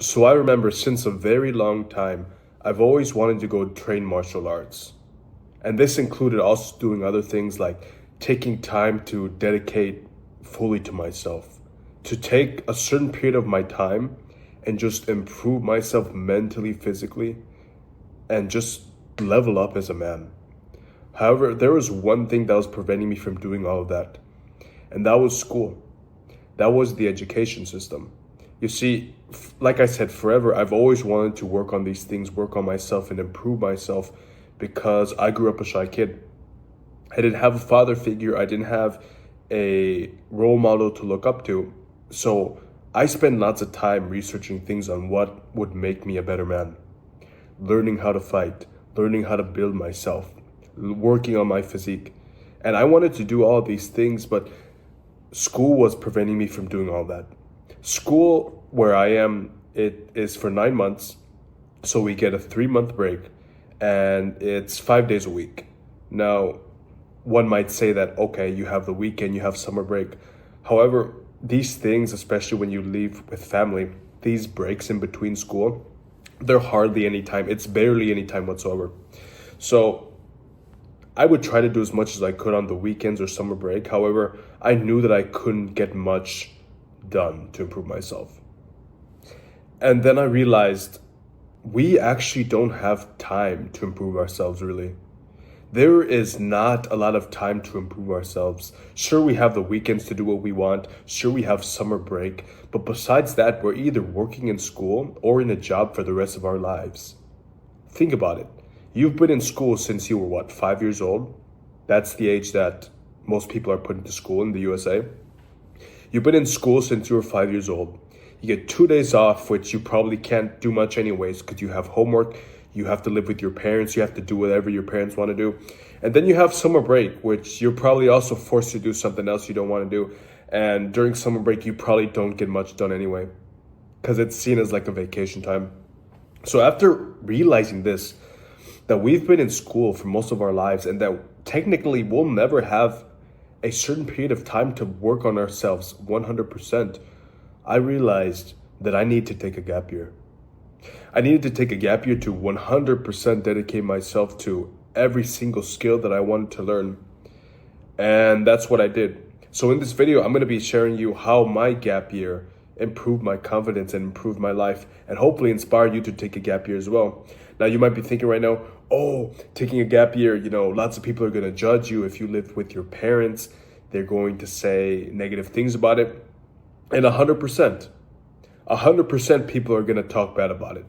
So I remember since a very long time, I've always wanted to go train martial arts. And this included also doing other things like taking time to dedicate fully to myself, to take a certain period of my time and just improve myself mentally, physically, and just level up as a man. However, there was one thing that was preventing me from doing all of that, and that was school. That was the education system. You see, like I said, forever, I've always wanted to work on these things, work on myself, and improve myself because I grew up a shy kid. I didn't have a father figure, I didn't have a role model to look up to. So I spent lots of time researching things on what would make me a better man, learning how to fight, learning how to build myself, working on my physique. And I wanted to do all these things, but school was preventing me from doing all that. School, where I am, it is for 9 months. So we get a 3 month break and it's 5 days a week. Now, one might say that, okay, you have the weekend, you have summer break. However, these things, especially when you leave with family, these breaks in between school, they're hardly any time. It's barely any time whatsoever. So I would try to do as much as I could on the weekends or summer break. However, I knew that I couldn't get much done to improve myself. And then I realized we actually don't have time to improve ourselves, really. There is not a lot of time to improve ourselves. Sure, we have the weekends to do what we want. Sure, we have summer break. But besides that, we're either working in school or in a job for the rest of our lives. Think about it. You've been in school since you were, what, 5 years old? That's the age that most people are put into school in the USA. You've been in school since you were 5 years old. You get 2 days off, which you probably can't do much anyways because you have homework, you have to live with your parents, you have to do whatever your parents want to do. And then you have summer break, which you're probably also forced to do something else you don't want to do. And during summer break, you probably don't get much done anyway because it's seen as like a vacation time. So after realizing this, that we've been in school for most of our lives and that technically we'll never have a certain period of time to work on ourselves 100%, I realized that I need to take a gap year. I needed to take a gap year to 100% dedicate myself to every single skill that I wanted to learn. And that's what I did. So in this video, I'm going to be sharing you how my gap year improved my confidence and improved my life and hopefully inspire you to take a gap year as well. Now you might be thinking right now, oh, taking a gap year, lots of people are going to judge you if you live with your parents. They're going to say negative things about it. And 100% people are going to talk bad about it.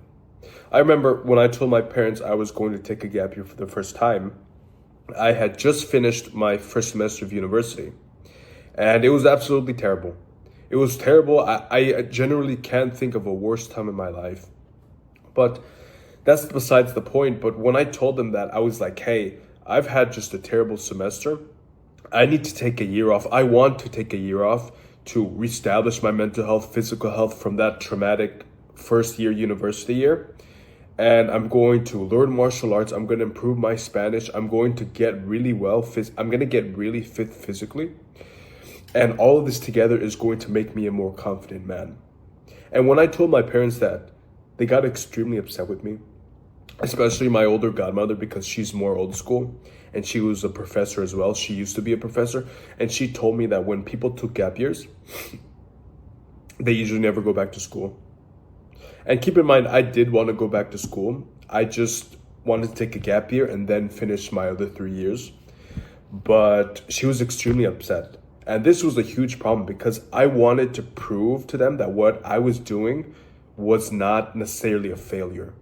I remember when I told my parents I was going to take a gap year for the first time, I had just finished my first semester of university. And it was absolutely terrible. It was terrible. I generally can't think of a worse time in my life. But that's besides the point. But when I told them that, I was like, hey, I've had just a terrible semester. I need to take a year off. I want to take a year off to reestablish my mental health, physical health from that traumatic first year university year. And I'm going to learn martial arts. I'm going to improve my Spanish. I'm going to get really well. I'm going to get really fit physically. And all of this together is going to make me a more confident man. And when I told my parents that, they got extremely upset with me, especially my older godmother because she's more old school and she was a professor as well. She used to be a professor. And she told me that when people took gap years, they usually never go back to school. And keep in mind, I did want to go back to school. I just wanted to take a gap year and then finish my other 3 years. But she was extremely upset. And this was a huge problem because I wanted to prove to them that what I was doing was not necessarily a failure.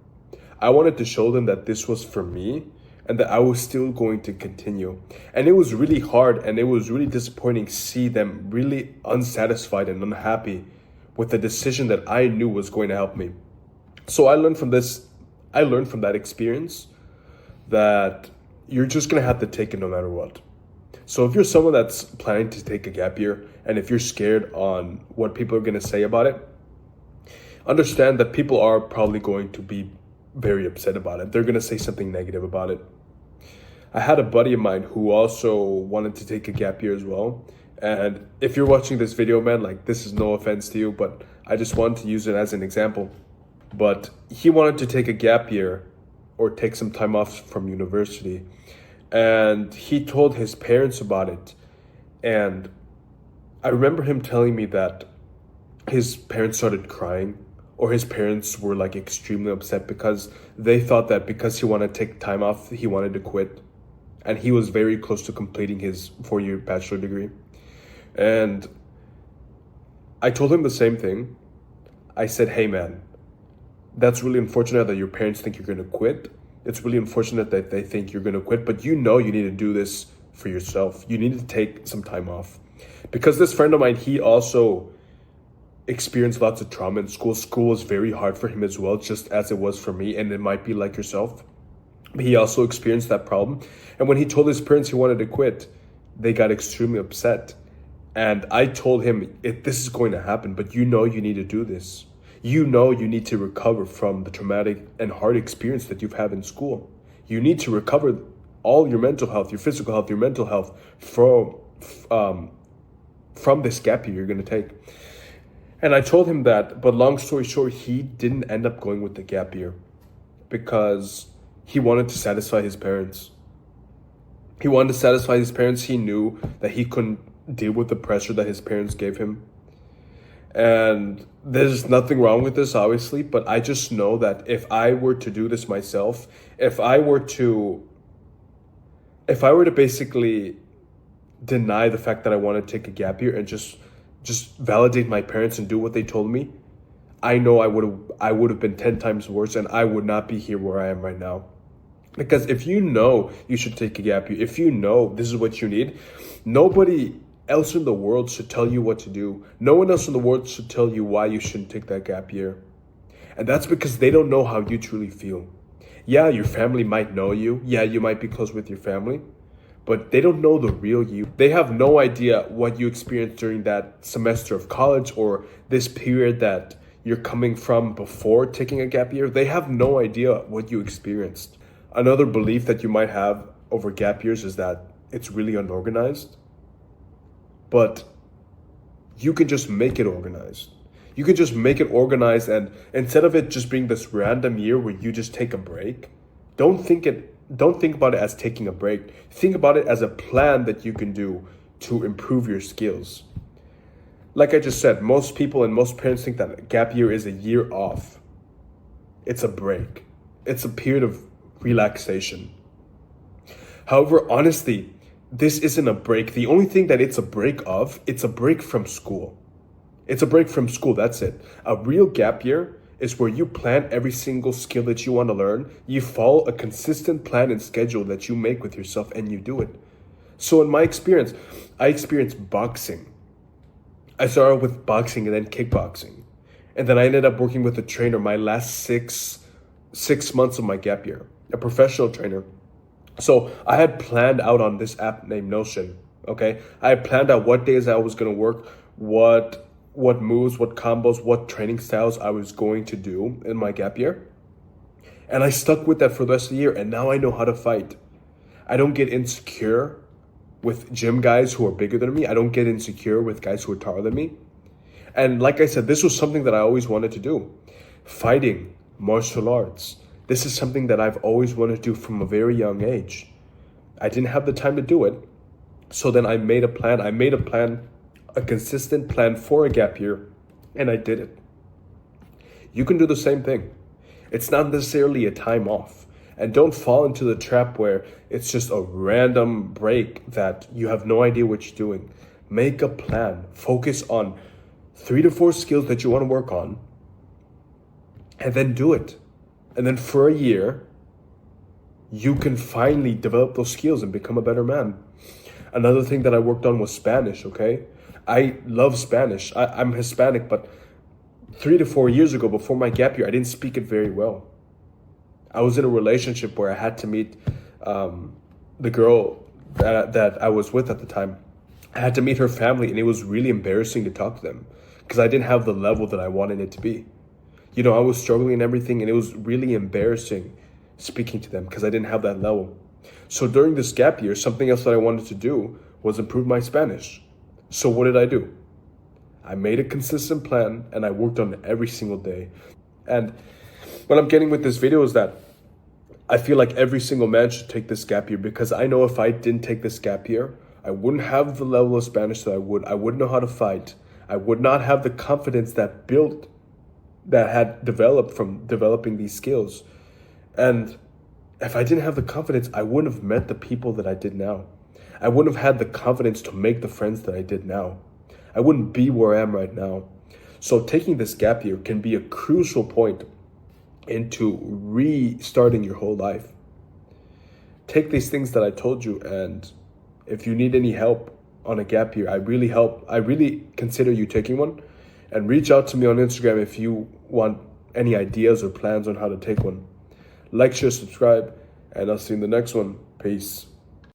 I wanted to show them that this was for me and that I was still going to continue. And it was really hard and it was really disappointing to see them really unsatisfied and unhappy with the decision that I knew was going to help me. So I learned from that experience that you're just going to have to take it no matter what. So if you're someone that's planning to take a gap year and if you're scared on what people are going to say about it, understand that people are probably going to be very upset about it. They're going to say something negative about it. I had a buddy of mine who also wanted to take a gap year as well. And if you're watching this video, man, like this is no offense to you, but I just wanted to use it as an example. but he wanted to take a gap year or take some time off from university. And he told his parents about it. And I remember him telling me that his parents started crying, or his parents were like extremely upset because they thought that because he wanted to take time off, he wanted to quit. And he was very close to completing his 4-year bachelor degree. And I told him the same thing. I said, hey man, that's really unfortunate that your parents think you're going to quit. It's really unfortunate that they think you're going to quit, but you know you need to do this for yourself. You need to take some time off. Because this friend of mine, he also experienced lots of trauma in school. School was very hard for him as well, just as it was for me, and it might be like yourself. But he also experienced that problem. And when he told his parents he wanted to quit, they got extremely upset. And I told him, this is going to happen, but you know you need to do this. You know you need to recover from the traumatic and hard experience that you've had in school. You need to recover all your mental health, your physical health, your mental health from this gap year you're going to take. And I told him that, but long story short, he didn't end up going with the gap year because he wanted to satisfy his parents. He wanted to satisfy his parents. He knew that he couldn't deal with the pressure that his parents gave him. And there's nothing wrong with this, obviously, but I just know that if I were to do this myself, if I were to basically deny the fact that I want to take a gap year and just validate my parents and do what they told me, I know I would have been 10 times worse, and I would not be here where I am right now. Because if you know you should take a gap year, if you know this is what you need, nobody else in the world should tell you what to do. No one else in the world should tell you why you shouldn't take that gap year. And that's because they don't know how you truly feel. Yeah, your family might know you. Yeah, you might be close with your family, but they don't know the real you. They have no idea what you experienced during that semester of college or this period that you're coming from before taking a gap year. They have no idea what you experienced. Another belief that you might have over gap years is that it's really unorganized. But you can just make it organized. You can just make it organized, and instead of it just being this random year where you just take a break, don't think about it as taking a break. Think about it as a plan that you can do to improve your skills. Like I just said, most people and most parents think that a gap year is a year off. It's a break. It's a period of relaxation. However, honestly, this isn't a break. The only thing that it's a break of, it's a break from school. It's a break from school, that's it. A real gap year is where you plan every single skill that you want to learn. You follow a consistent plan and schedule that you make with yourself, and you do it. So in my experience, I experienced boxing. I started with boxing and then kickboxing. And then I ended up working with a trainer my last six months of my gap year, a professional trainer. So I had planned out on this app named Notion, okay? I had planned out what days I was going to work, what moves, what combos, what training styles I was going to do in my gap year. And I stuck with that for the rest of the year, and now I know how to fight. I don't get insecure with gym guys who are bigger than me. I don't get insecure with guys who are taller than me. And like I said, this was something that I always wanted to do. Fighting, martial arts. This is something that I've always wanted to do from a very young age. I didn't have the time to do it. So then I made a plan. A consistent plan for a gap year, and I did it. You can do the same thing. It's not necessarily a time off. And don't fall into the trap where it's just a random break that you have no idea what you're doing. Make a plan. Focus on 3 to 4 skills that you want to work on, and then do it. And then for a year, you can finally develop those skills and become a better man. Another thing that I worked on was Spanish, okay? I love Spanish. I'm Hispanic, but 3 to 4 years ago, before my gap year, I didn't speak it very well. I was in a relationship where I had to meet the girl that I was with at the time. I had to meet her family, and it was really embarrassing to talk to them because I didn't have the level that I wanted it to be. You know, I was struggling and everything, and it was really embarrassing speaking to them because I didn't have that level. So during this gap year, something else that I wanted to do was improve my Spanish. So what did I do? I made a consistent plan, and I worked on it every single day. And what I'm getting with this video is that I feel like every single man should take this gap year, because I know if I didn't take this gap year, I wouldn't have the level of Spanish that I would. I wouldn't know how to fight. I would not have the confidence that had developed from developing these skills. And if I didn't have the confidence, I wouldn't have met the people that I did now. I wouldn't have had the confidence to make the friends that I did now. I wouldn't be where I am right now. So taking this gap year can be a crucial point into restarting your whole life. Take these things that I told you, and if you need any help on a gap year, I really consider you taking one. And reach out to me on Instagram if you want any ideas or plans on how to take one. Like, share, subscribe, and I'll see you in the next one. Peace.